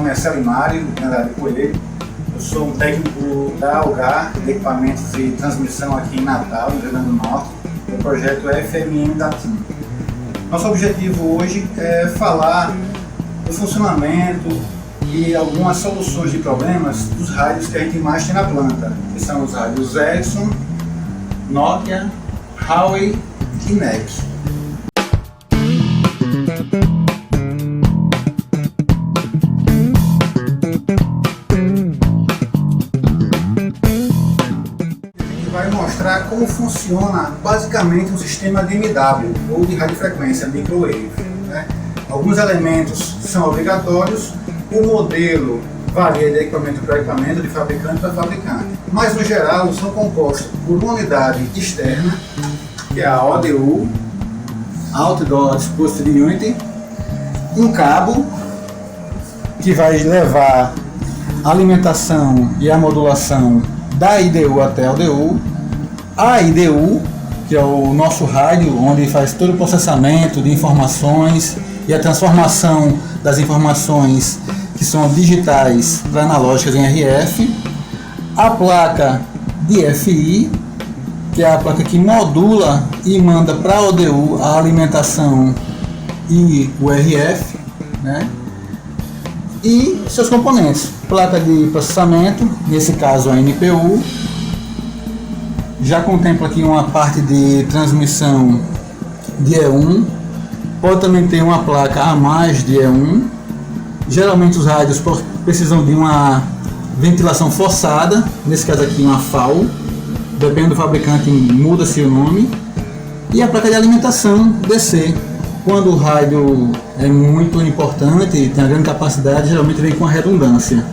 nome é Celimário Coelho, eu sou um técnico da Algar, de equipamentos e transmissão aqui em Natal, no Rio Grande do Norte, do projeto FMM da TIM. Nosso objetivo hoje é falar do funcionamento e algumas soluções de problemas dos rádios que a gente mais tem na planta, que são os rádios Ericsson, Nokia, Huawei e NEC. Vai mostrar como funciona basicamente um sistema de MW, ou de radiofrequência, microwave, né? Alguns elementos são obrigatórios, o modelo varia de equipamento para equipamento, de fabricante para fabricante, mas no geral são compostos por uma unidade externa, que é a ODU, Outdoor Disposable Unit, um cabo que vai levar a alimentação e a modulação da IDU até a ODU, a IDU, que é o nosso rádio, onde faz todo o processamento de informações e a transformação das informações que são digitais para analógicas em RF, a placa DFI, que é a placa que modula e manda para a ODU a alimentação e o RF, né? E seus componentes, placa de processamento, nesse caso a NPU, já contempla aqui uma parte de transmissão de E1, pode também ter uma placa a mais de E1. Geralmente os rádios precisam de uma ventilação forçada, nesse caso aqui uma FAU, dependendo do fabricante muda-se o nome, e a placa de alimentação DC. Quando o rádio é muito importante e tem uma grande capacidade, geralmente vem com a redundância.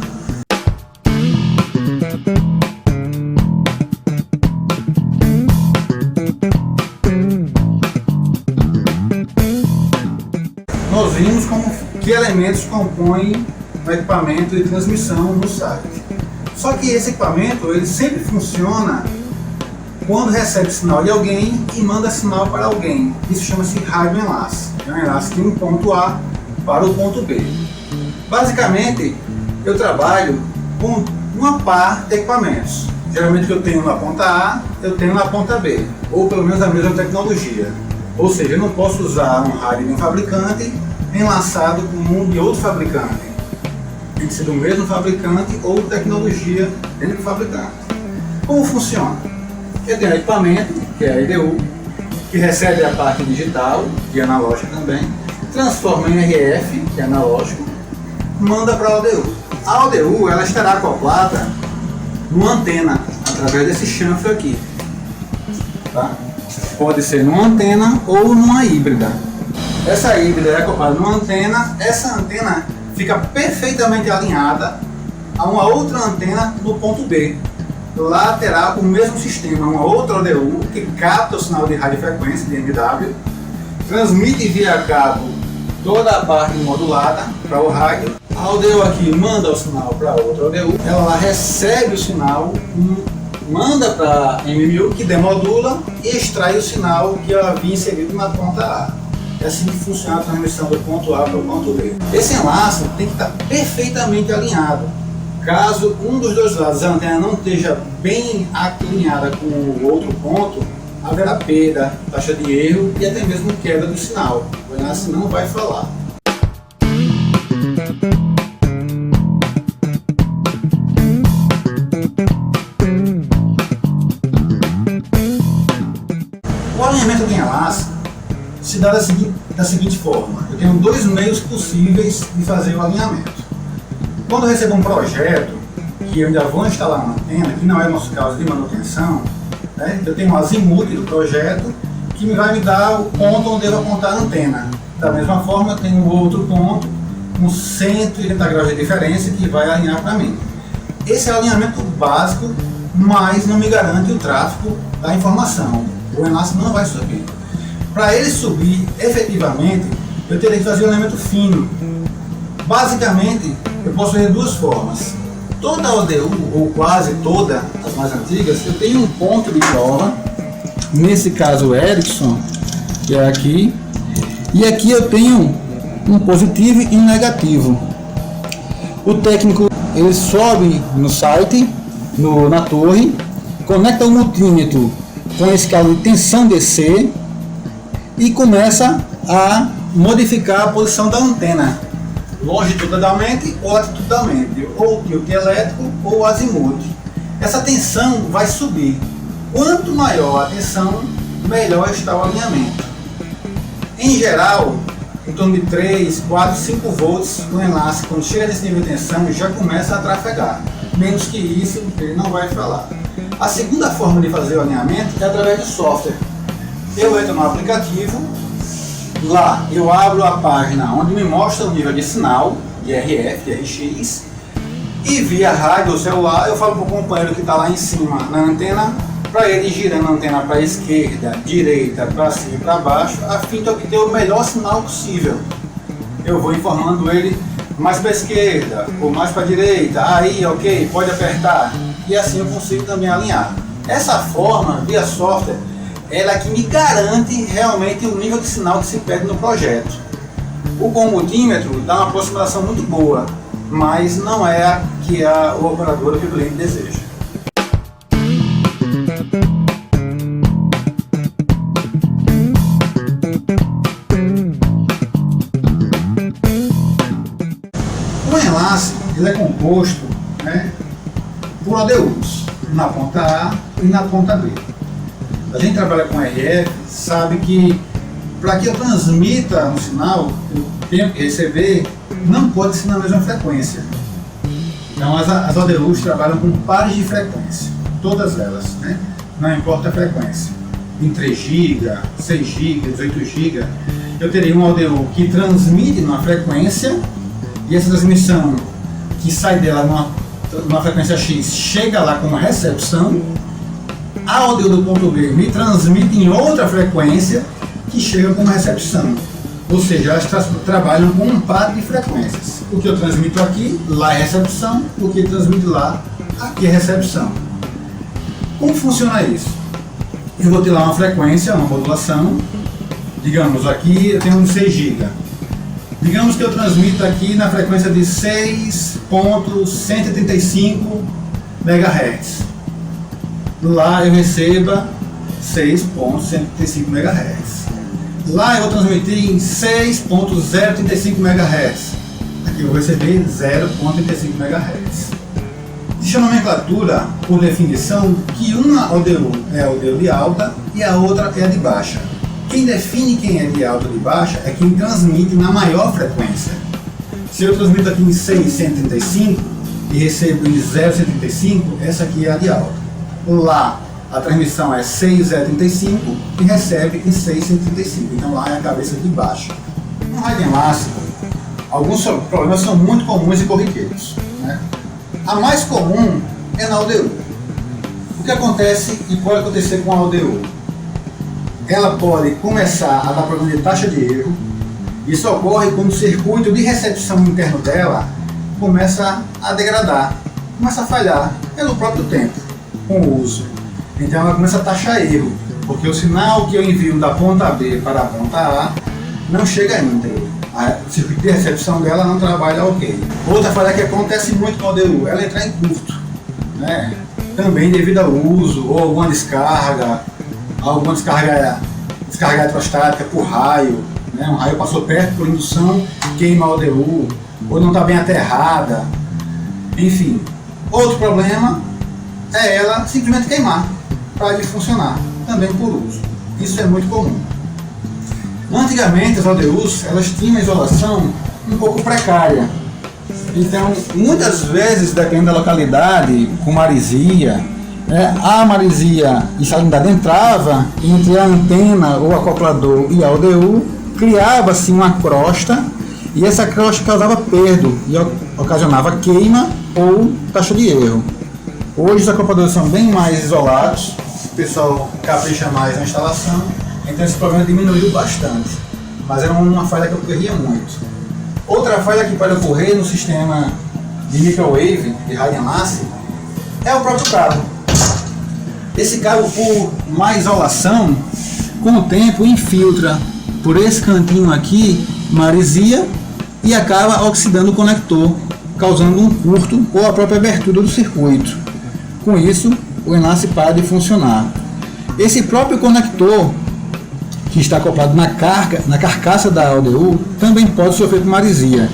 Nós vimos que elementos compõem o equipamento de transmissão no site. Só que esse equipamento ele sempre funciona quando recebe sinal de alguém e manda sinal para alguém. Isso chama-se rádio enlace. É um enlace de um ponto A para o ponto B. Basicamente, eu trabalho com uma par de equipamentos. Geralmente, o que eu tenho na ponta A, eu tenho na ponta B, ou pelo menos a mesma tecnologia. Ou seja, eu não posso usar um rádio de um fabricante enlaçado com um de outro fabricante. Tem que ser do mesmo fabricante ou tecnologia dentro do fabricante. Como funciona? Eu tenho um equipamento, que é a IDU, que recebe a parte digital, que é analógica também, transforma em RF, que é analógico, manda para a ODU. A ODU ela estará acoplada numa antena, através desse chanfre aqui. Tá? Pode ser numa antena ou numa híbrida. Essa híbrida é acoplada numa antena, essa antena fica perfeitamente alinhada a uma outra antena no ponto B. Lá terá o mesmo sistema, uma outra ODU que capta o sinal de radiofrequência de MW, transmite via cabo toda a parte modulada para o rádio. A ODU aqui manda o sinal para outra ODU, ela lá recebe o sinal, manda para a MMU que demodula e extrai o sinal que ela havia inserido na ponta A. É assim que funciona a transmissão do ponto A para o ponto B. Esse enlace tem que estar perfeitamente alinhado. Caso um dos dois lados da antena não esteja bem alinhada com o outro ponto, haverá perda, taxa de erro e até mesmo queda do sinal. O enlace não vai falar. O alinhamento de enlace se dá da seguinte forma. Eu tenho dois meios possíveis de fazer o alinhamento. Quando eu recebo um projeto que eu ainda vou instalar uma antena, que não é o nosso caso de manutenção, né? Eu tenho um azimuth do projeto que vai me dar o ponto onde eu vou apontar a antena. Da mesma forma, eu tenho outro ponto com 180 graus de diferença que vai alinhar para mim. Esse é o alinhamento básico, mas não me garante o tráfego da informação. O enlace não vai subir. Para ele subir efetivamente, eu teria que fazer um alinhamento fino. Basicamente, eu posso fazer de duas formas. Toda a ODU, ou quase toda, as mais antigas, eu tenho um ponto de prova, nesse caso o Ericsson, que é aqui, e aqui eu tenho um positivo e um negativo. O técnico ele sobe no site, na torre, conecta o multímetro com a escala de tensão DC e começa a modificar a posição da antena, longitudinalmente ou latitudinalmente, ou tilt elétrico ou azimuth. Essa tensão vai subir. Quanto maior a tensão, melhor está o alinhamento. Em geral, em torno de 3, 4, 5 volts no enlace, quando chega nesse nível de tensão, já começa a trafegar. Menos que isso, ele não vai falar. A segunda forma de fazer o alinhamento é através do software. Eu entro no aplicativo, lá eu abro a página onde me mostra o nível de sinal, de RF, de RX, e via rádio ou celular eu falo para o companheiro que está lá em cima na antena, para ele ir girando a antena para a esquerda, direita, para cima e para baixo, a fim de obter o melhor sinal possível. Eu vou informando ele mais para a esquerda ou mais para a direita, aí ok, pode apertar, e assim eu consigo também alinhar. Essa forma, via software, ela é que me garante realmente o nível de sinal que se pede no projeto. O com multímetro dá uma aproximação muito boa, mas não é a que o operador que o cliente deseja. O enlace ele é composto, por ADUs, na ponta A e na ponta B. A gente trabalha com RF, sabe que para que eu transmita um sinal, eu tenho que receber, não pode ser na mesma frequência. Então as ADUs trabalham com pares de frequência, todas elas, não importa a frequência. Em 3 GB, 6 GB, 18 GB, eu teria um ADU que transmite numa frequência, e essa transmissão que sai dela numa frequência X chega lá como recepção. A ADU do ponto B me transmite em outra frequência que chega como recepção. Ou seja, elas trabalham com um par de frequências. O que eu transmito aqui, lá é recepção. O que eu transmito lá, aqui é recepção. Como funciona isso? Eu vou ter lá uma frequência, uma modulação. Digamos, aqui eu tenho um 6 GB. Digamos que eu transmito aqui na frequência de 6.135 MHz. Lá eu receba 6.135 MHz. Lá eu vou transmitir em 6.035 MHz. Aqui eu vou receber 0.35 MHz. Existe a nomenclatura, por definição, que uma ADU é a ADU de alta e a outra é a de baixa. Quem define quem é de alta ou de baixa é quem transmite na maior frequência. Se eu transmito aqui em 6.135 e recebo em 0.135, essa aqui é a de alta. Lá a transmissão é 6.035 e recebe em 6.135, então lá é a cabeça de baixo. No rádio enlace, alguns problemas são muito comuns e corriqueiros. A mais comum é na ADU. O que acontece e pode acontecer com a ADU? Ela pode começar a dar problema de taxa de erro. Isso ocorre quando o circuito de recepção interno dela começa a degradar, começa a falhar pelo próprio tempo, com o uso. Então ela começa a taxar erro, porque o sinal que eu envio da ponta B para a ponta A não chega ainda. O circuito de recepção dela não trabalha ok. Outra falha que acontece muito com a ADU, ela entrar em curto, também devido ao uso ou alguma descarga eletrostática por raio, um raio passou perto por indução, queima a ADU, ou não está bem aterrada, enfim. Outro problema é ela simplesmente queimar, para de funcionar, também por uso. Isso é muito comum. Antigamente as ADUs elas tinham isolação um pouco precária. Então, muitas vezes, dependendo da localidade, com maresia, a maresia e salinidade entrava entre a antena ou acoplador e a ADU, criava-se uma crosta e essa crosta causava perdo e ocasionava queima ou taxa de erro. Hoje os acopladores são bem mais isolados, o pessoal capricha mais na instalação, então esse problema diminuiu bastante, mas era uma falha que ocorria muito. Outra falha que pode ocorrer no sistema de microwave, de rádio enlace, é o próprio cabo. Esse cabo, por má isolação, com o tempo infiltra por esse cantinho aqui maresia e acaba oxidando o conector. causando um curto ou a própria abertura do circuito. Com isso, o enlace para de funcionar. Esse próprio conector que está acoplado na carcaça da ALDU também pode sofrer com maresia.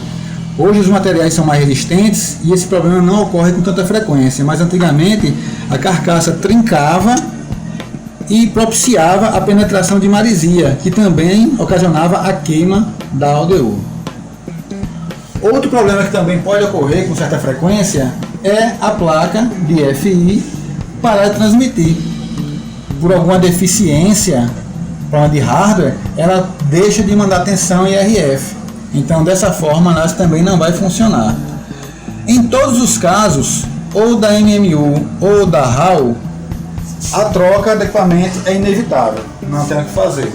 Hoje os materiais são mais resistentes e esse problema não ocorre com tanta frequência, mas antigamente a carcaça trincava e propiciava a penetração de maresia, que também ocasionava a queima da ALDU. Outro problema que também pode ocorrer com certa frequência é a placa de FI parar de transmitir. Por alguma deficiência, problema de hardware, ela deixa de mandar tensão em RF. Então, dessa forma, a NAS também não vai funcionar. Em todos os casos, ou da MMU ou da HAL, a troca de equipamento é inevitável, não tem o que fazer.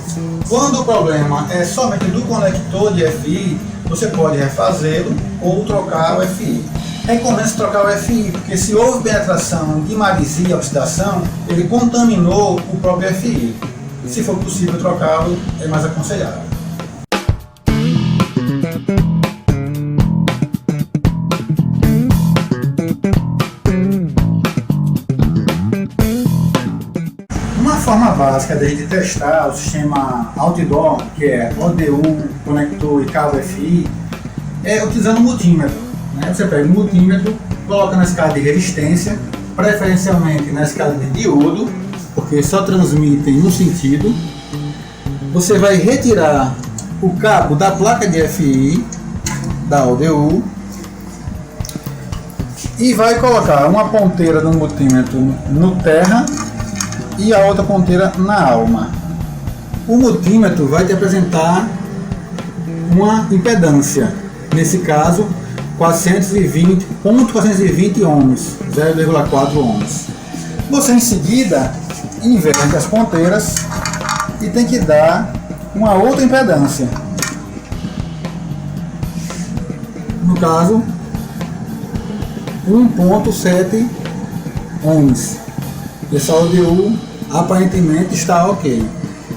Quando o problema é somente do conector de FI, você pode refazê-lo ou trocar o FI. Recomendo trocar o FI, porque se houve penetração de maresia e oxidação, ele contaminou o próprio FI. Se for possível trocá-lo, é mais aconselhável. Uma forma básica de a gente testar o sistema outdoor, que é ODU, conector e cabo FI, é utilizando o multímetro. Você pega o multímetro, coloca na escala de resistência, preferencialmente na escala de diodo, porque só transmitem um sentido. Você vai retirar o cabo da placa de FI, da ODU, e vai colocar uma ponteira do multímetro no terra e a outra ponteira na alma. O multímetro vai te apresentar uma impedância, nesse caso 420 ohms, 0,4 ohms. Você em seguida inverte as ponteiras e tem que dar uma outra impedância, no caso 1,7 ohms. Essa ODU aparentemente está ok.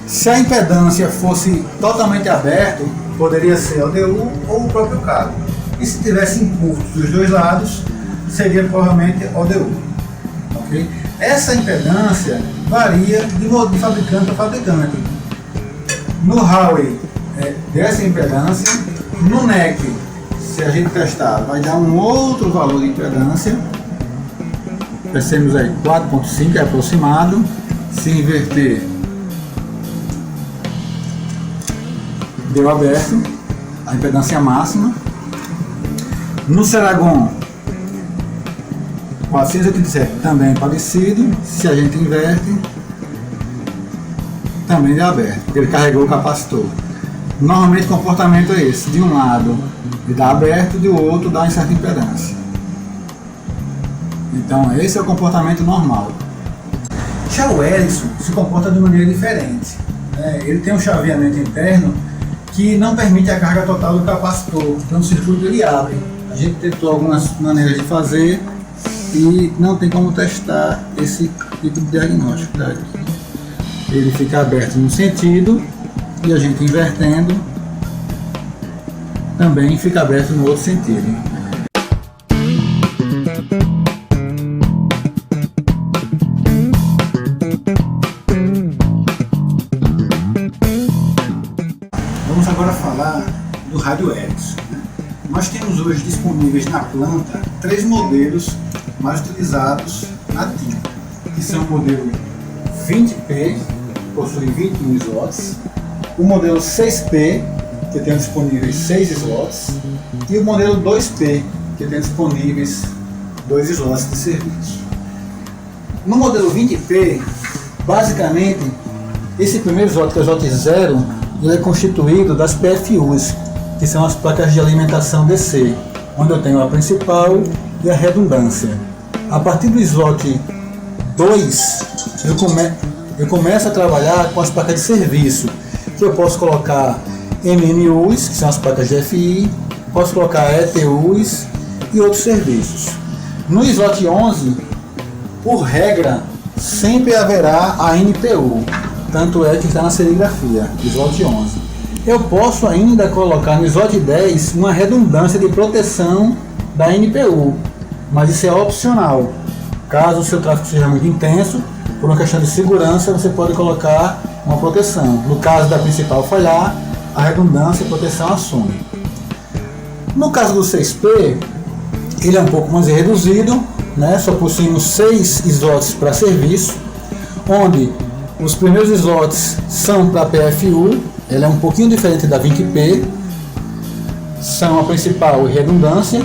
Se a impedância fosse totalmente aberta, poderia ser ODU ou o próprio cabo. E se tivesse curtos dos dois lados, seria provavelmente ODU. Okay? Essa impedância varia de fabricante para fabricante. No Huawei é dessa impedância, no NEC, se a gente testar, vai dar um outro valor de impedância. Pensemos aí, 4.5 é aproximado. Se inverter, deu aberto, a impedância máxima. No Ceragon 487 também parecido, se a gente inverte, também deu aberto, porque ele carregou o capacitor. Normalmente o comportamento é esse, de um lado ele dá aberto, do outro dá uma certa impedância. Então esse é o comportamento normal. Já o Ericsson se comporta de maneira diferente. Ele tem um chaveamento interno que não permite a carga total do capacitor, então o circuito ele abre. A gente tentou algumas maneiras de fazer e não tem como testar esse tipo de diagnóstico. Ele fica aberto num sentido e a gente invertendo também fica aberto no outro sentido. Vamos agora falar do rádio Ericsson. Nós temos hoje disponíveis na planta 3 modelos mais utilizados na TIM, que são o modelo 20P, que possui 21 slots, o modelo 6P, que tem disponíveis 6 slots, e o modelo 2P, que tem disponíveis 2 slots de serviço. No modelo 20P, basicamente, esse primeiro slot, que é o slot 0, ele é constituído das PFUs, que são as placas de alimentação DC, onde eu tenho a principal e a redundância. A partir do slot 2, eu começo a trabalhar com as placas de serviço, que eu posso colocar MMUs, que são as placas de FI, posso colocar ETUs e outros serviços. No slot 11, por regra, sempre haverá a NPU, tanto é que está na serigrafia, slot 11. Eu posso ainda colocar no slot 10 uma redundância de proteção da NPU, mas isso é opcional. Caso o seu tráfego seja muito intenso, por uma questão de segurança, você pode colocar uma proteção. No caso da principal falhar, a redundância e a proteção assume. No caso do 6P, ele é um pouco mais reduzido, né? Só possuímos 6 slots para serviço, onde os primeiros slots são para PFU, ele é um pouquinho diferente da 20P, são a principal e redundância,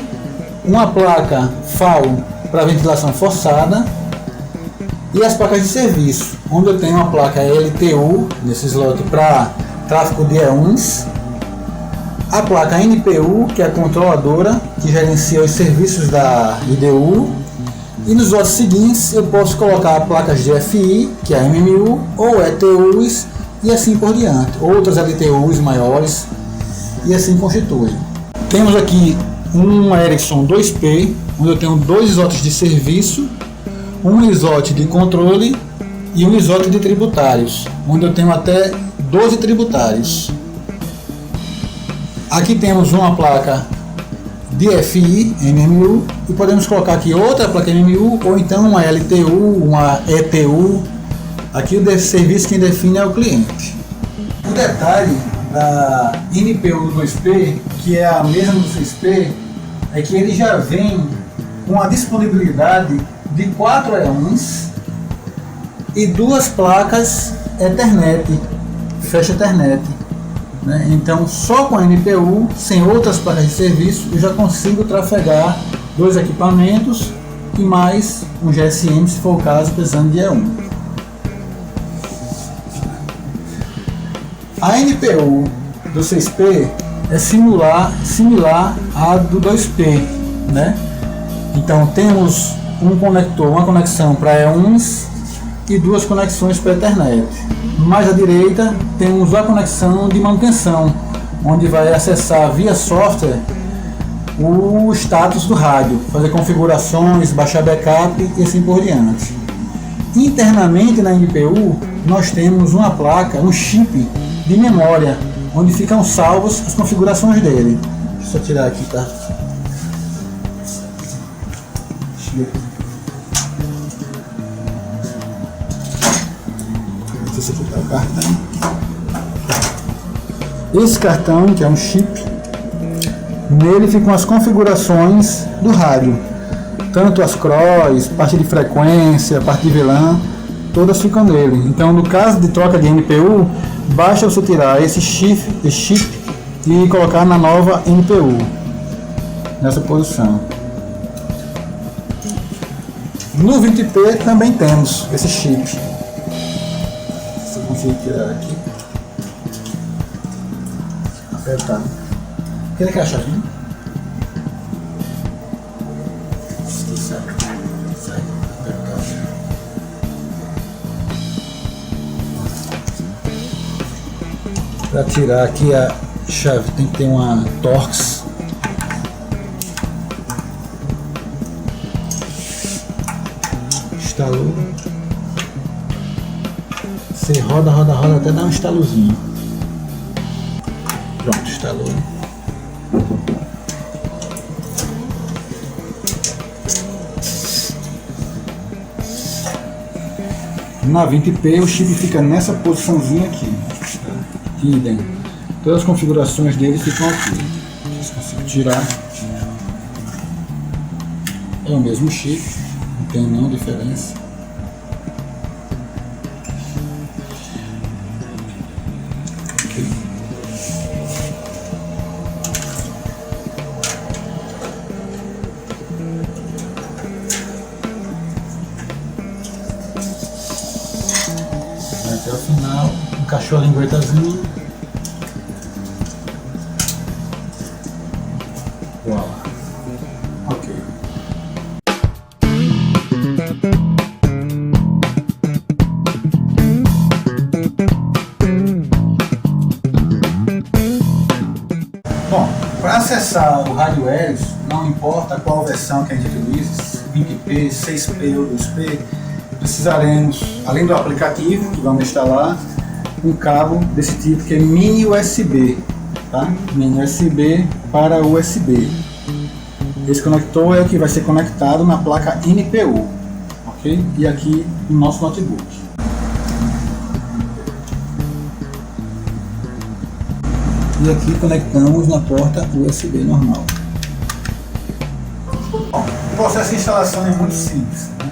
uma placa FAL para ventilação forçada e as placas de serviço, onde eu tenho uma placa LTU nesse slot para tráfego de E1s, a placa NPU, que é a controladora que gerencia os serviços da IDU, e nos slots seguintes eu posso colocar placas de FI, que é a MMU, ou ETUs e assim por diante, outras LTUs maiores e assim constitui. Temos aqui uma Ericsson 2P, onde eu tenho 2 slots de serviço, um slot de controle e um slot de tributários, onde eu tenho até 12 tributários. Aqui temos uma placa de FI, MMU, e podemos colocar aqui outra placa MMU ou então uma LTU, uma ETU. Aqui o serviço quem define é o cliente. O detalhe da NPU do 2P, que é a mesma do 6P, é que ele já vem com a disponibilidade de 4 E1s e 2 placas Ethernet, fecha Ethernet, né? Então só com a NPU, sem outras placas de serviço, eu já consigo trafegar 2 equipamentos e mais um GSM, se for o caso, precisando de E1. A NPU do 6P é similar à do 2P, né? Então temos uma conexão para E1s e 2 conexões para Ethernet. Mais à direita temos a conexão de manutenção, onde vai acessar via software o status do rádio, fazer configurações, baixar backup e assim por diante. Internamente na NPU nós temos uma placa, um chip de memória, onde ficam salvos as configurações dele. Deixa eu só tirar aqui, tá? Esse aqui tá o cartão. Esse cartão, que é um chip, nele ficam as configurações do rádio, tanto as CROs, parte de frequência, parte de VLAN, todas ficam nele. Então, no caso de troca de NPU, basta você tirar esse chip e colocar na nova NPU, nessa posição. No 20P também temos esse chip. Se eu conseguir tirar aqui, apertar. Quer que a chave? Para tirar aqui a chave tem que ter uma Torx. Instalou. Você roda até dar um estalozinho. Pronto, instalou. Na 20P o chip fica nessa posiçãozinha aqui. Idem. Todas as configurações dele ficam aqui. Se consigo tirar, é o mesmo chip, não tem nenhuma diferença. Okay. Até o final, encaixou a linguetazinha. Ok. Bom, para acessar o rádio Helios, não importa qual versão que a gente utilize, 20P, 6P ou 2P, precisaremos, além do aplicativo que vamos instalar, um cabo desse tipo que é mini USB, tá? Mini USB para USB. Esse conector é o que vai ser conectado na placa NPU, ok? E aqui no nosso notebook. E aqui conectamos na porta USB normal. Bom, o processo de instalação é muito simples, né?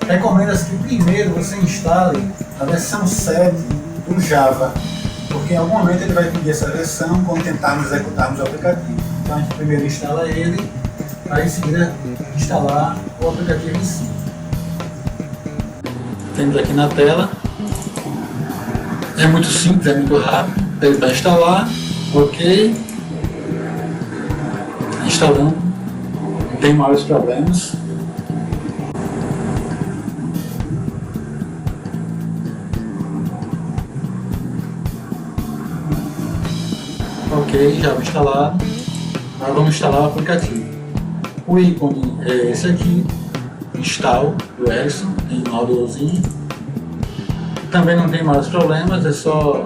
Recomenda-se que primeiro você instale a versão 7 do Java, porque em algum momento ele vai pedir essa versão quando tentarmos executarmos o aplicativo. Então a gente primeiro instala ele, para em seguida instalar o aplicativo em si. Temos aqui na tela. É muito simples, é muito rápido. Ele vai instalar, ok. Instalando. Não tem maiores problemas. Ok, já vai instalado. Agora vamos instalar o aplicativo. O ícone é esse aqui, install do Ericsson, em módulozinho. Também não tem mais problemas, é só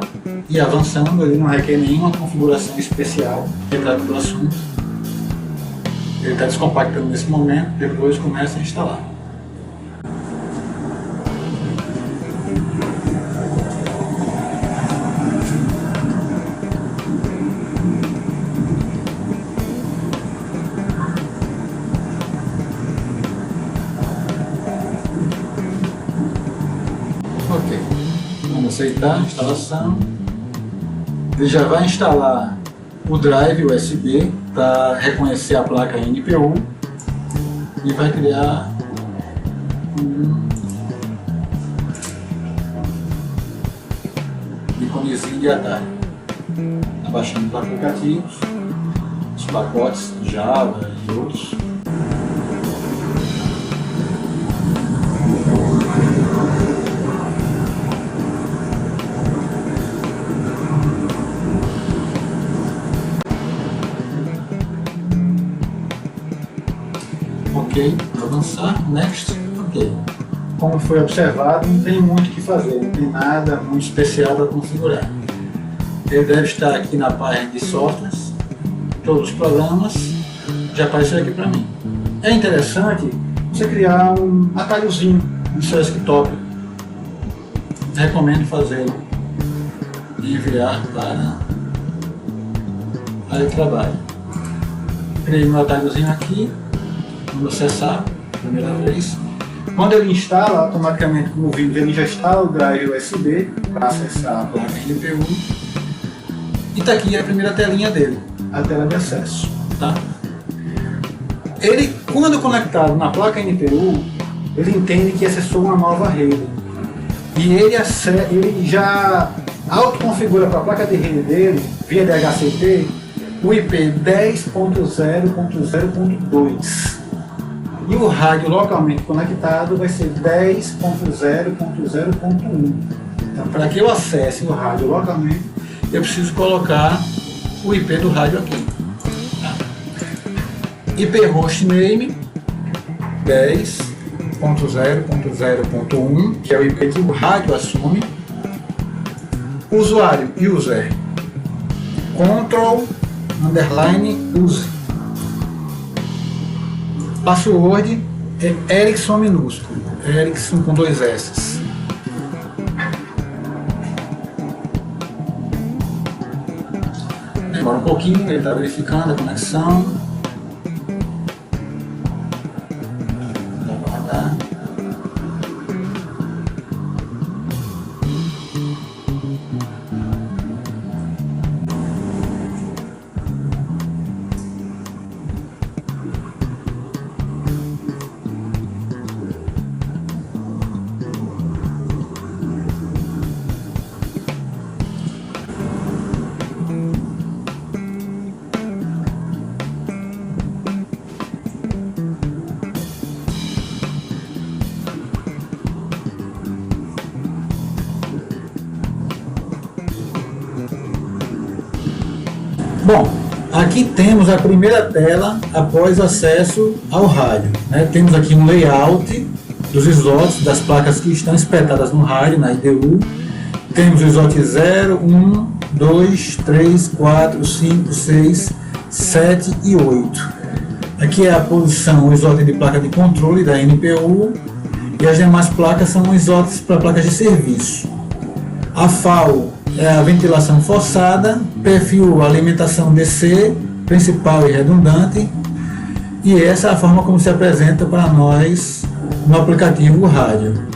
ir avançando, ele não requer nenhuma configuração especial retrado do assunto. Ele está descompactando nesse momento, depois começa a instalar. Ok, vamos aceitar a instalação. Ele já vai instalar o drive USB para reconhecer a placa NPU e vai criar um íconezinho de atalho. Está baixando os aplicativos, os pacotes Java e outros. Ok, avançar, next, ok. Como foi observado, não tem muito o que fazer, não tem nada muito especial para configurar. Ele deve estar aqui na página de softwares, todos os programas já apareceram aqui para mim. É interessante você criar um atalhozinho no seu desktop. Recomendo fazê-lo e enviar para a área de trabalho. Criei meu atalhozinho aqui. Vamos acessar a primeira vez. Quando ele instala, automaticamente, como vimos, ele já instala o drive USB para acessar a placa NPU. E está aqui a primeira telinha dele, a tela de acesso. Tá? Ele, quando conectado na placa NPU, ele entende que acessou uma nova rede. E ele já autoconfigura para a placa de rede dele, via DHCP, o IP 10.0.0.2. E o rádio localmente conectado vai ser 10.0.0.1. Então, para que eu acesse o rádio localmente, eu preciso colocar o IP do rádio aqui. Tá? IP hostname 10.0.0.1, que é o IP que o rádio assume. Usuário, user, control_use. Password é Ericsson minúsculo, Ericsson com 2 S. Demora um pouquinho, ele está verificando a conexão. Vou aguardar. Bom, aqui temos a primeira tela após o acesso ao rádio. Né? Temos aqui um layout dos slots das placas que estão espetadas no rádio, na IDU. Temos o slot 0, 1, 2, 3, 4, 5, 6, 7 e 8. Aqui é a posição, o slot de placa de controle da NPU, e as demais placas são slots para placas de serviço. A FAU é a ventilação forçada, perfil alimentação DC, principal e redundante, e essa é a forma como se apresenta para nós no aplicativo rádio.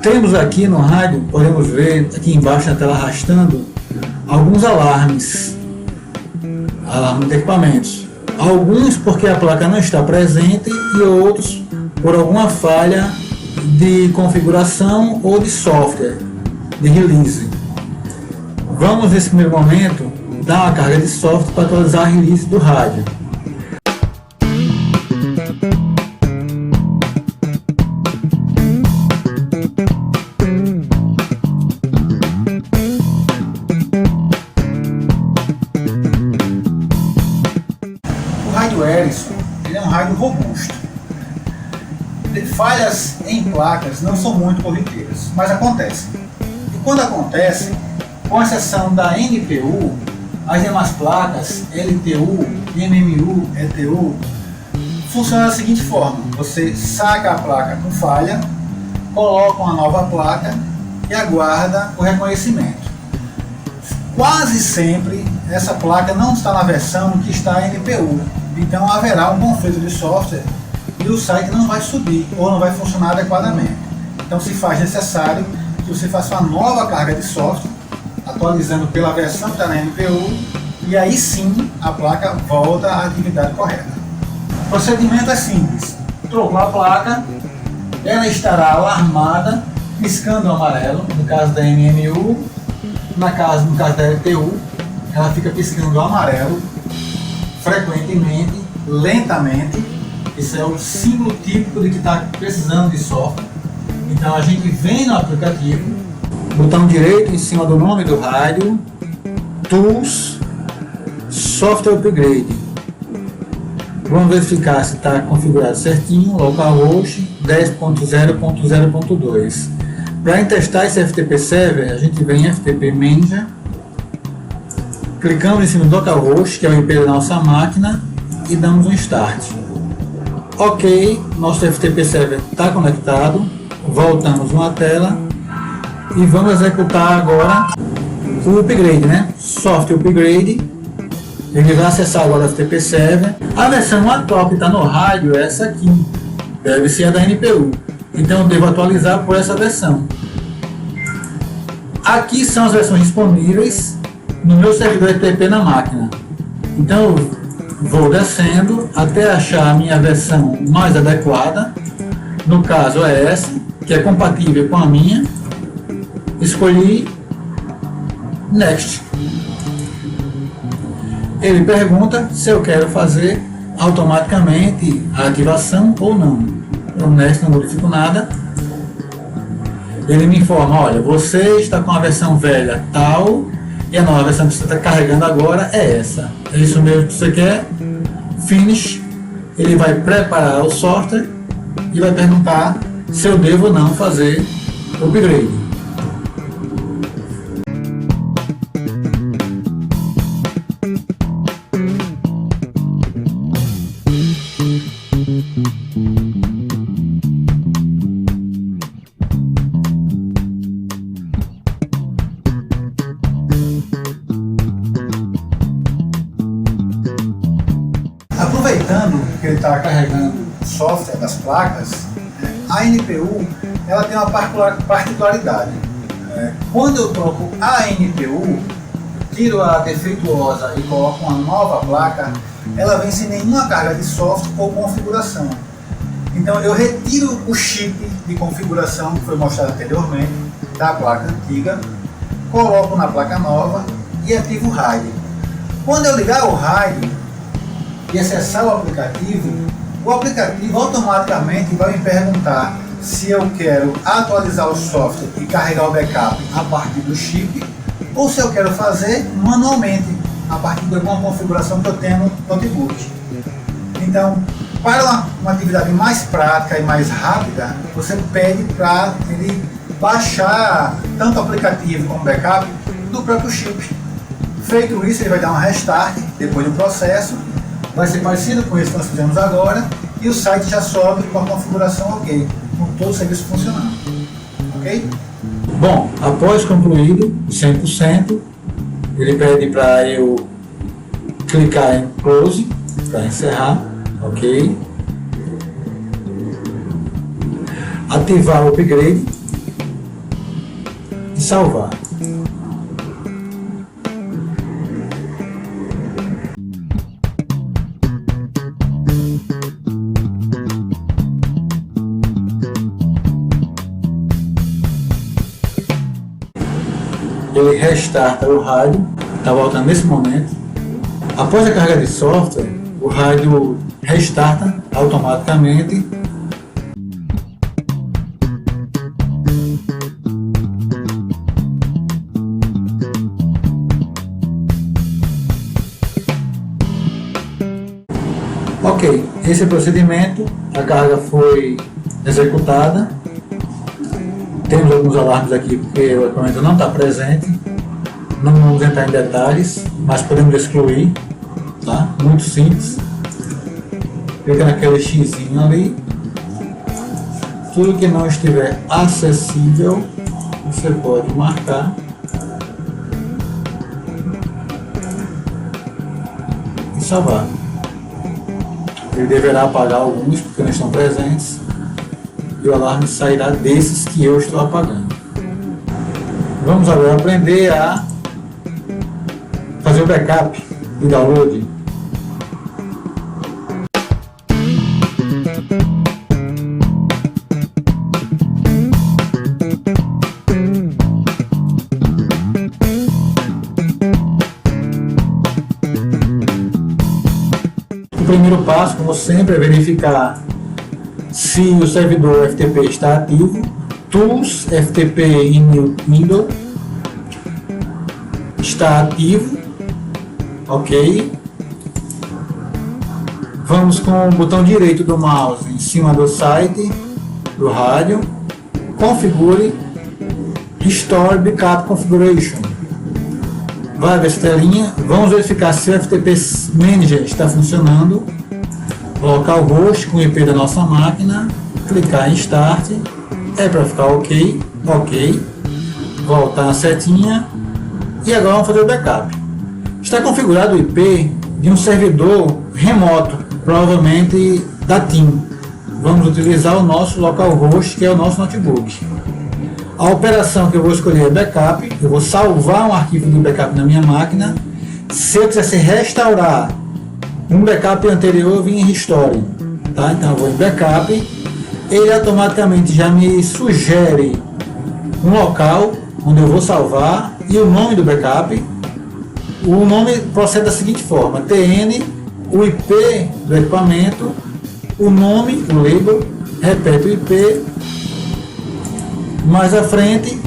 Temos aqui no rádio, podemos ver aqui embaixo na tela arrastando, alguns alarmes de equipamentos. Alguns porque a placa não está presente e outros por alguma falha de configuração ou de software, de release. Vamos nesse primeiro momento dar uma carga de software para atualizar a release do rádio. O rádio Ericsson, ele é um rádio robusto. Falhas em placas não são muito corriqueiras, mas acontecem. E quando acontecem, com exceção da NPU, as demais placas, LTU, MMU, ETU, funcionam da seguinte forma: você saca a placa com falha, coloca uma nova placa e aguarda o reconhecimento. Quase sempre essa placa não está na versão que está a NPU, então haverá um conflito de software e o site não vai subir ou não vai funcionar adequadamente. Então se faz necessário que você faça uma nova carga de software, atualizando pela versão que está na NPU, e aí sim a placa volta à atividade correta. O procedimento é simples: trocou a placa, ela estará alarmada, piscando amarelo, no caso da MMU, no caso da LTU, ela fica piscando amarelo frequentemente, lentamente. Isso é o símbolo típico de que está precisando de software. Então a gente vem no aplicativo, botão direito em cima do nome do rádio, Tools, Software Upgrade. Vamos verificar se está configurado certinho, localhost 10.0.0.2. Para testar esse FTP Server, a gente vem em FTP Manager, clicamos em cima do localhost, que é o IP da nossa máquina, e damos um Start. Ok, nosso FTP Server está conectado, voltamos uma tela e vamos executar agora o upgrade, né? Software Upgrade. Ele vai acessar agora o FTP Server. A versão atual que está no rádio é essa aqui, deve ser a da NPU, então eu devo atualizar por essa versão. Aqui são as versões disponíveis no meu servidor FTP na máquina, então vou descendo até achar a minha versão mais adequada. No caso é essa, que é compatível com a minha. Escolhi Next. Ele pergunta se eu quero fazer automaticamente a ativação ou não. Eu Next, não modifico nada. Ele me informa: olha, você está com a versão velha tal, e a nova versão que você está carregando agora é essa. É isso mesmo que você quer? Finish. Ele vai preparar o software e vai perguntar se eu devo ou não fazer o upgrade. Aproveitando que ele está carregando o software das placas, a NPU ela tem uma particularidade. Quando eu troco a NPU, tiro a defeituosa e coloco uma nova placa, ela vem sem nenhuma carga de software ou configuração. Então eu retiro o chip de configuração que foi mostrado anteriormente da placa antiga, coloco na placa nova e ativo o rádio. Quando eu ligar o rádio e acessar o aplicativo automaticamente vai me perguntar se eu quero atualizar o software e carregar o backup a partir do chip, ou se eu quero fazer manualmente a partir de alguma configuração que eu tenho no notebook. Então, para uma atividade mais prática e mais rápida, você pede para ele baixar tanto o aplicativo como o backup do próprio chip. Feito isso, ele vai dar um restart depois do processo vai ser parecido com esse que nós fizemos agora e o site já sobe com a configuração ok, com todo o serviço funcionando. Ok? Bom, após concluído 100%, ele pede para eu clicar em Close para encerrar, ok? Ativar o upgrade e salvar. Ele restarta o rádio, está voltando nesse momento. Após a carga de software, o rádio restarta automaticamente. Ok, esse é o procedimento, a carga foi executada. Temos alguns alarmes aqui porque o equipamento não está presente. Não vamos entrar em detalhes, mas podemos excluir, tá? Muito simples. Clica naquele xizinho ali. Tudo que não estiver acessível, você pode marcar. E salvar. Ele deverá apagar alguns porque não estão presentes. E o alarme sairá desses que eu estou apagando. Vamos agora aprender a fazer o backup e download. O primeiro passo, como sempre, é verificar se o servidor FTP está ativo. Tools FTP in Windows está ativo, ok. Vamos com o botão direito do mouse em cima do site do rádio, configure Restore Backup Configuration. Vai ver essa telinha. Vamos verificar se o FTP Manager está funcionando. Colocar o host com o IP da nossa máquina, clicar em Start, é para ficar ok, voltar na setinha e agora vamos fazer o backup. Está configurado o IP de um servidor remoto, provavelmente da TIM. Vamos utilizar o nosso localhost, que é o nosso notebook. A operação que eu vou escolher é backup. Eu vou salvar um arquivo de backup na minha máquina. Se eu quisesse restaurar um backup anterior, eu vim em Restore, tá? Então eu vou em Backup, ele automaticamente já me sugere um local onde eu vou salvar e o nome do backup. O nome procede da seguinte forma: TN, o IP do equipamento, o nome, o label, repete o IP, mais à frente,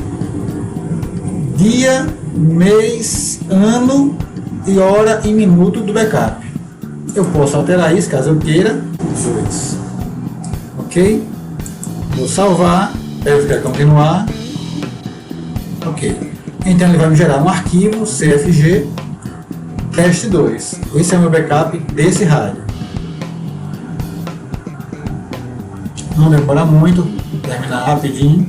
dia, mês, ano e hora e minuto do backup. Eu posso alterar isso caso eu queira. 18. Ok? Vou salvar. Deve quer continuar. Ok. Então ele vai me gerar um arquivo CFG teste 2. Esse é o meu backup desse rádio. Não demora muito. Terminar rapidinho.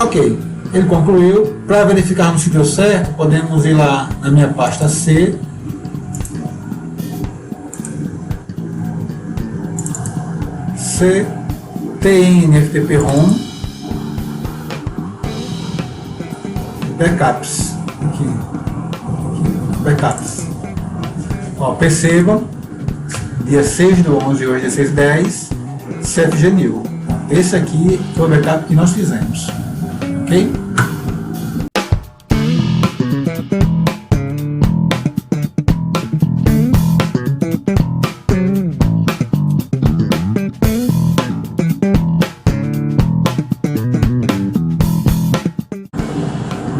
Ok. Ele concluiu. Para verificarmos se deu certo, podemos ir lá na minha pasta C. C, TN, FTP ROM, backups. Aqui. Backups. Ó, percebam, dia 6/11, hoje é 6/10, CFG New. Esse aqui foi o backup que nós fizemos. Ok?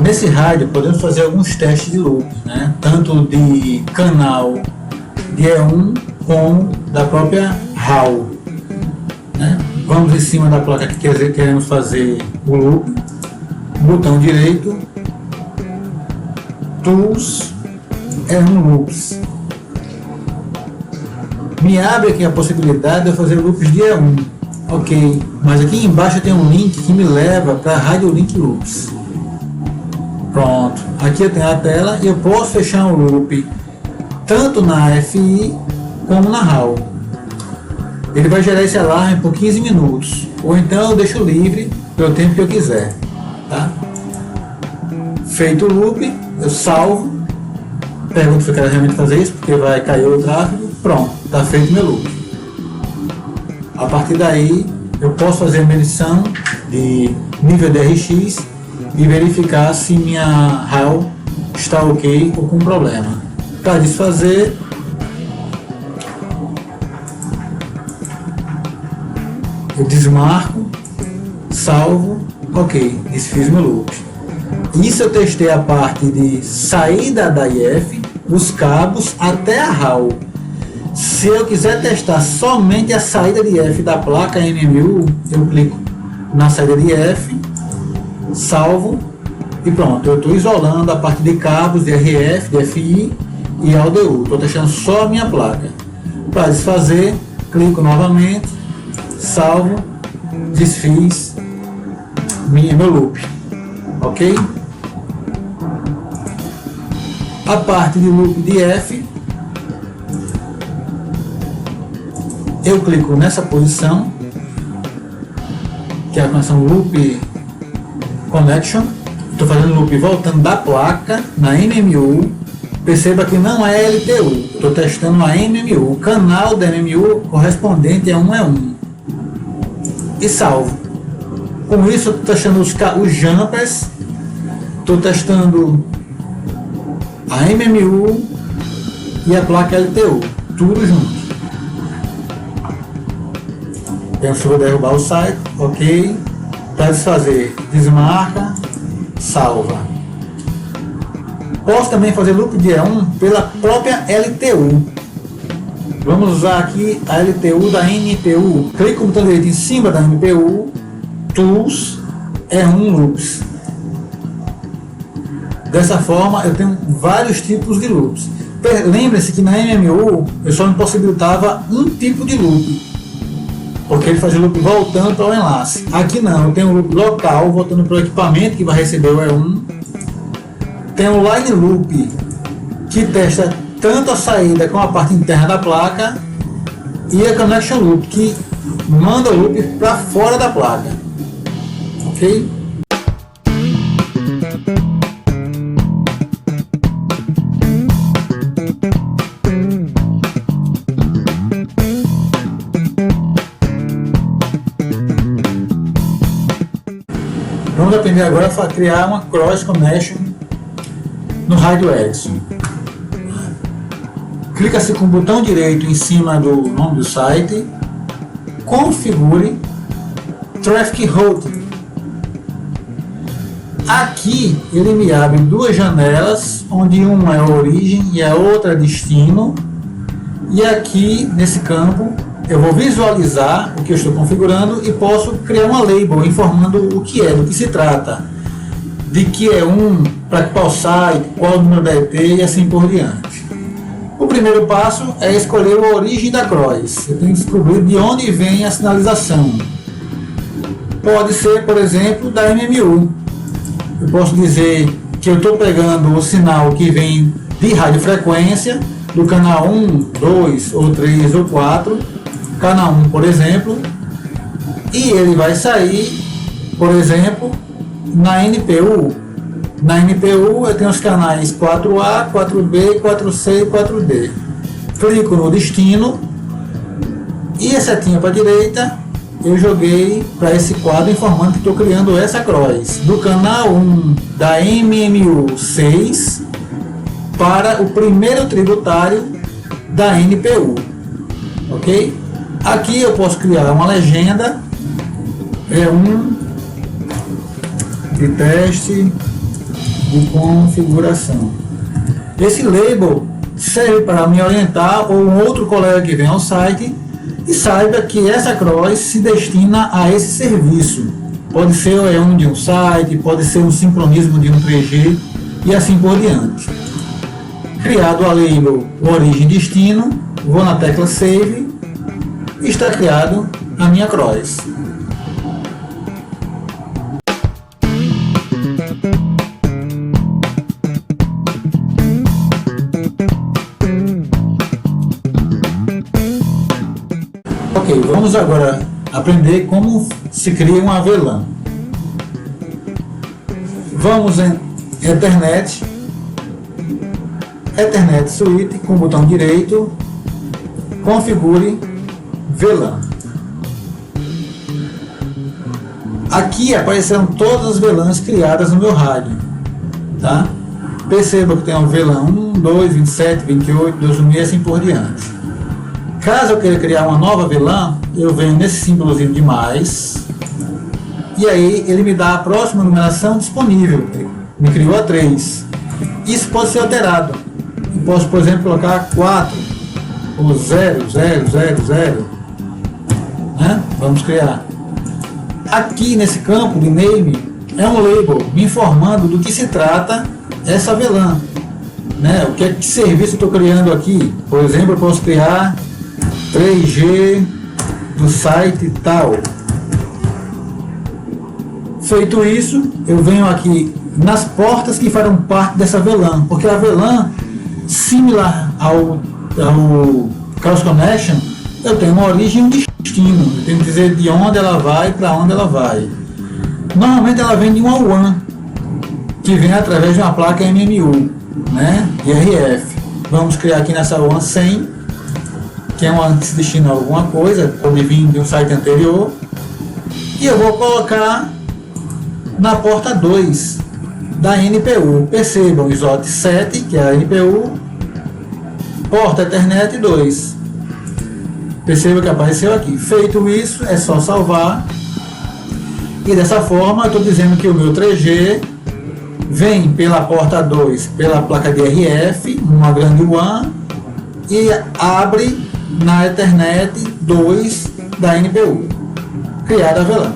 Nesse rádio podemos fazer alguns testes de loop, né? Tanto de canal de E1 como da própria RAW, né? Vamos em cima da placa que queremos fazer o loop, botão direito, Tools, E1 loops. Me abre aqui a possibilidade de eu fazer loops de E1. Ok, mas aqui embaixo tem um link que me leva para Radio Link Loops. Pronto, aqui eu tenho a tela e eu posso fechar um loop tanto na FI como na RAW. Ele vai gerar esse alarme por 15 minutos, ou então eu deixo livre pelo tempo que eu quiser. Tá? Feito o loop, eu salvo, pergunto se eu quero realmente fazer isso, porque vai cair o tráfego, pronto, está feito meu loop. A partir daí, eu posso fazer a medição de nível de RX e verificar se minha RAW está ok ou com problema. Para desfazer, eu desmarco, salvo, ok, desfiz meu loop. Isso eu testei a parte de saída da IF, os cabos até a RAW. Se eu quiser testar somente a saída de IF da placa MMU, eu clico na saída de IF, salvo e pronto. Eu estou isolando a parte de cabos de RF, de FI e AUDU. Estou testando só a minha placa. Para desfazer, clico novamente, salvo, desfiz meu loop. Ok? A parte de loop de F, eu clico nessa posição, que é a conexão Loop Connection. Estou fazendo loop voltando da placa na MMU. Perceba que não é LTU, estou testando a MMU, o canal da MMU correspondente a 1E1. E salvo. Com isso, eu estou testando os jumpers, estou testando a MMU e a placa LTU, tudo junto. Penso que vou derrubar o site, ok. Para desfazer, desmarca, salva. Posso também fazer loop de E1 pela própria LTU. Vamos usar aqui a LTU da NPU. Clico com o botão direito em cima da NPU, Tools, E1 Loops. Dessa forma eu tenho vários tipos de loops. Lembre-se que na MMU eu só me possibilitava um tipo de loop, porque ele fazia loop voltando para o enlace. Aqui não, eu tenho um loop local voltando para o equipamento que vai receber o E1. Tem o Line Loop, que testa tanto a saída como a parte interna da placa, e a Connection Loop, que manda o loop para fora da placa. Ok? Vamos aprender agora a criar uma Cross Connection no Rádio Ericsson. Clica-se com o botão direito em cima do nome do site, configure Traffic Routing. Aqui ele me abre duas janelas, onde uma é a origem e a outra é destino. E aqui nesse campo eu vou visualizar o que eu estou configurando e posso criar uma label informando o que é, do que se trata, de que é para qual site, qual o número da IP e assim por diante. O primeiro passo é escolher a origem da cross. Eu tenho que descobrir de onde vem a sinalização. Pode ser, por exemplo, da MMU. Eu posso dizer que eu estou pegando o sinal que vem de radiofrequência, do canal 1, 2, ou 3 ou 4, canal 1, por exemplo, e ele vai sair, por exemplo, na NPU. Na NPU eu tenho os canais 4A, 4B, 4C e 4D. Clico no destino e a setinha para a direita eu joguei para esse quadro informando que estou criando essa cross do canal 1 da MMU 6 para o primeiro tributário da NPU. Ok? Aqui eu posso criar uma legenda, de teste de configuração. Esse label serve para me orientar ou um outro colega que vem ao site e saiba que essa cross se destina a esse serviço. Pode ser o E1 de um site, pode ser um sincronismo de um 3G e assim por diante. Criado a label origem e destino, vou na tecla Save e está criado a minha cross. Ok, vamos agora aprender como se cria um VLAN. Vamos em Ethernet Suite, com o botão direito, configure VLAN. Aqui aparecerão todas as VLANs criadas no meu rádio, tá? Perceba que tem um VLAN 1, 2, 27, 28, 2000 e assim por diante. Caso eu queira criar uma nova VLAN, eu venho nesse símbolozinho de mais, e aí ele me dá a próxima numeração disponível. Ele me criou a 3. Isso pode ser alterado. Eu posso, por exemplo, colocar 4 ou 0, 0, 0, 0. Né? Vamos criar. Aqui nesse campo de name é um label me informando do que se trata essa VLAN. Né? O que serviço eu estou criando aqui? Por exemplo, eu posso criar 3G do site tal. Feito isso, eu venho aqui nas portas que farão parte dessa VLAN, porque a VLAN, similar ao Cross Connection, eu tenho uma origem e um destino. Eu tenho que dizer de onde ela vai para onde ela vai. Normalmente ela vem de uma WAN, que vem através de uma placa MMU, né, de RF. Vamos criar aqui nessa WAN 100, que é uma que se destina a alguma coisa, pode vir de um site anterior, e eu vou colocar na porta 2 da NPU. Percebam, slot 7, que é a NPU, porta Ethernet 2. Perceba que apareceu aqui. Feito isso, é só salvar, e dessa forma eu estou dizendo que o meu 3G vem pela porta 2, pela placa de RF, uma grande WAN, e abre na Ethernet 2 da NPU, criada a VLAN.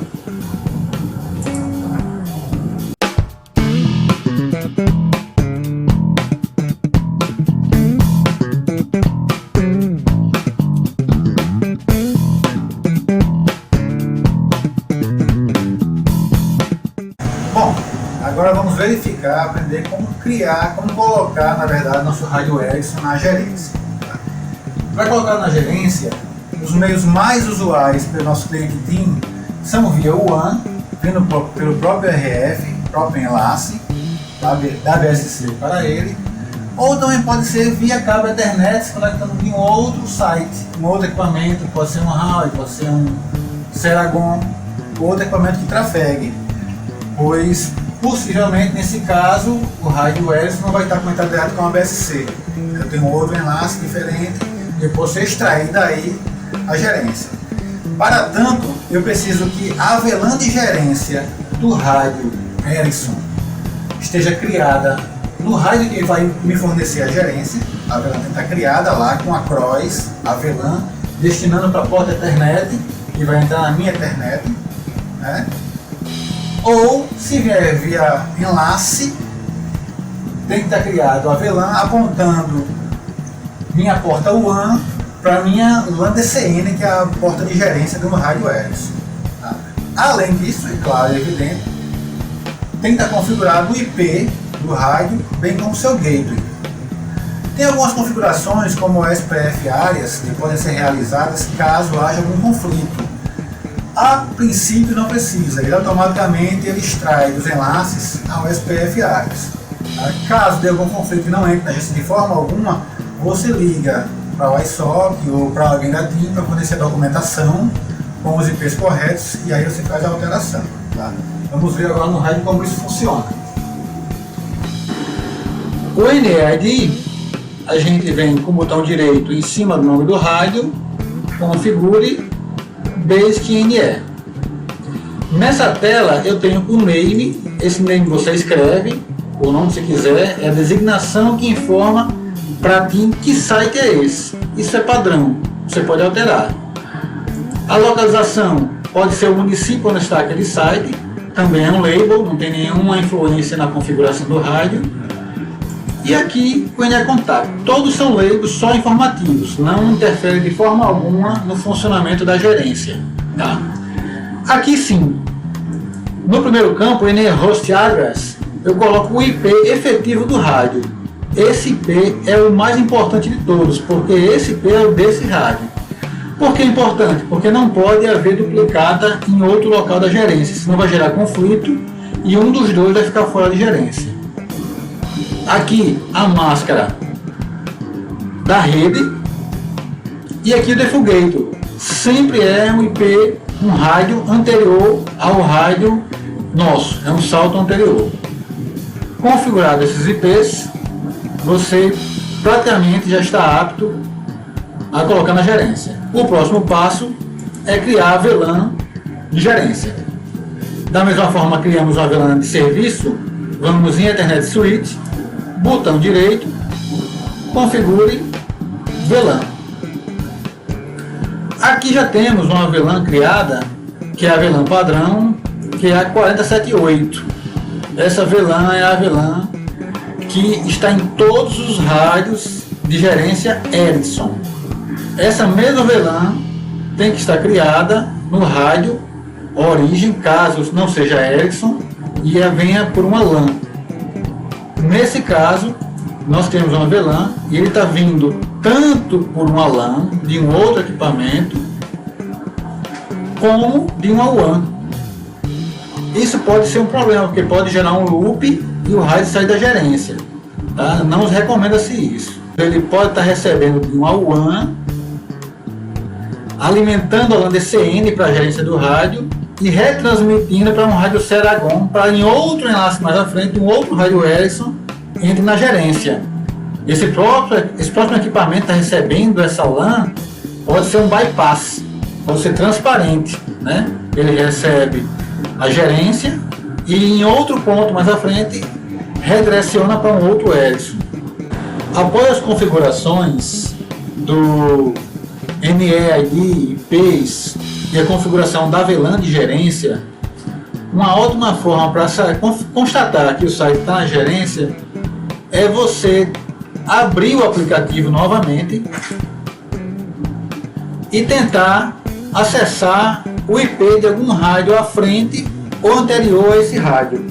Bom, agora vamos verificar, aprender como criar, como colocar, na verdade, nosso rádio Ericsson na gerência. Para colocar na gerência, os meios mais usuais para o nosso cliente Team são via WAN, vindo pelo próprio RF, próprio enlace, da BSC para ele, ou também pode ser via cabo Ethernet, se conectando de um outro site, um outro equipamento, pode ser um Huawei, pode ser um Ceragon, outro equipamento que trafegue, pois possivelmente nesse caso o rádio Ericsson não vai estar conectado direto com a BSC. Eu tenho outro enlace diferente, eu posso extrair daí a gerência. Para tanto, eu preciso que a VLAN de gerência do rádio Ericsson esteja criada no rádio que vai me fornecer a gerência. A VLAN tem que estar criada lá com a cross, a VLAN, destinando para a porta Ethernet, que vai entrar na minha Ethernet, né? Ou, se vier via enlace, tem que estar criado a VLAN apontando minha porta WAN para minha LAN DCN, que é a porta de gerência do meu rádio Ericsson. Tá? Além disso, é claro e evidente, tem que estar configurado o IP do rádio, bem como o seu gateway. Tem algumas configurações, como o SPF áreas, que podem ser realizadas caso haja algum conflito. A princípio não precisa, ele automaticamente extrai dos enlaces ao SPF áreas. Tá? Caso dê algum conflito e não entre na agência de forma alguma, você liga para o iSOC ou para alguém da TIM para fornecer a documentação com os IPs corretos e aí você faz a alteração. Tá? Vamos ver agora no rádio como isso funciona. O NEID, a gente vem com o botão direito em cima do nome do rádio, configure Basic NE. Nessa tela eu tenho o name, esse name você escreve, o nome se quiser, é a designação que informa para TIM que site é esse. Isso é padrão, você pode alterar. A localização pode ser o município onde está aquele site, também é um label, não tem nenhuma influência na configuração do rádio. E aqui o NE Contact. Todos são leigos, só informativos, não interferem de forma alguma no funcionamento da gerência. Tá? Aqui sim, no primeiro campo, NE Host Address, eu coloco o IP efetivo do rádio. Esse IP é o mais importante de todos, porque esse IP é o desse rádio. Por que é importante? Porque não pode haver duplicata em outro local da gerência, senão vai gerar conflito e um dos dois vai ficar fora de gerência. Aqui a máscara da rede e aqui o default sempre é um IP, um rádio anterior ao rádio nosso, é um salto anterior. Configurado esses IPs, você praticamente já está apto a colocar na gerência. O próximo passo é criar a VLAN de gerência. Da mesma forma, criamos uma VLAN de serviço, vamos em Ethernet Switch, botão direito, configure VLAN. Aqui já temos uma VLAN criada, que é a VLAN padrão, que é a 478. Essa VLAN é a VLAN que está em todos os rádios de gerência Ericsson. Essa mesma VLAN tem que estar criada no rádio origem, caso não seja Ericsson, e venha por uma LAN. Nesse caso, nós temos uma VLAN e ele está vindo tanto por uma LAN de um outro equipamento, como de uma WAN. Isso pode ser um problema, porque pode gerar um loop e o rádio sair da gerência. Tá? Não recomenda-se isso. Ele pode estar recebendo de uma WAN, alimentando a LAN DCN para a gerência do rádio e retransmitindo para um rádio Ceragon, para em outro enlace mais à frente, um outro rádio Ericsson entre na gerência. Esse próximo equipamento está recebendo essa LAN, pode ser um bypass, pode ser transparente, né? Ele recebe a gerência e em outro ponto mais à frente redireciona para um outro Ericsson. Após as configurações do NE-ID, IPs e a configuração da VLAN de gerência, uma ótima forma para constatar que o site está na gerência é você abrir o aplicativo novamente e tentar acessar o IP de algum rádio à frente ou anterior a esse rádio.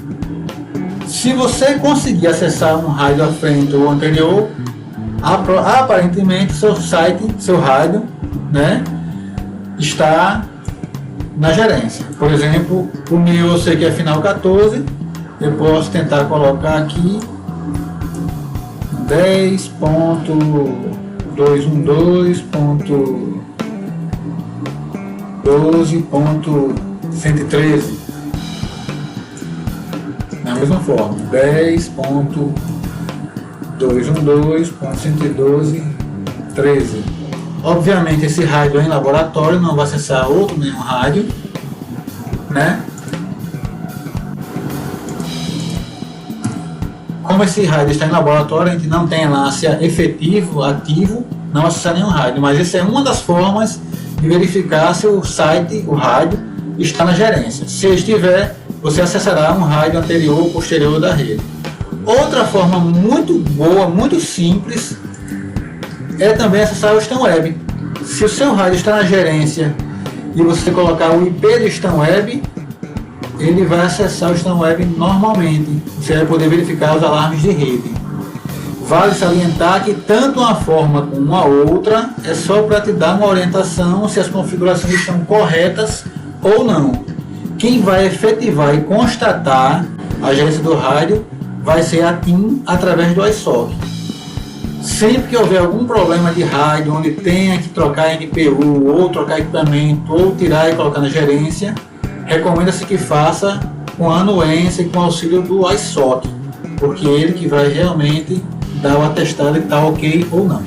Se você conseguir acessar um rádio à frente ou anterior, aparentemente seu site, seu rádio, né, está na gerência. Por exemplo, o meu eu sei que é final 14, eu posso tentar colocar aqui 10.212.12.113. Da mesma forma, 10.212.112.13. Obviamente esse rádio é em laboratório, não vai acessar outro nenhum rádio, né? Como esse rádio está em laboratório, a gente não tem enlace efetivo, ativo, não acessar nenhum rádio, mas essa é uma das formas de verificar se o site, o rádio, está na gerência. Se estiver, você acessará um rádio anterior ou posterior da rede. Outra forma muito boa, muito simples, é também acessar o Stan Web. Se o seu rádio está na gerência e você colocar o IP do Stan Web, ele vai acessar o Stan Web normalmente. Você vai poder verificar os alarmes de rede. Vale salientar que tanto uma forma como a outra é só para te dar uma orientação se as configurações estão corretas ou não. Quem vai efetivar e constatar a gerência do rádio vai ser a TIM através do iSOC. Sempre que houver algum problema de rádio, onde tenha que trocar NPU, ou trocar equipamento, ou tirar e colocar na gerência, recomenda-se que faça com a anuência e com o auxílio do iSOC, porque ele que vai realmente dar o atestado que está ok ou não.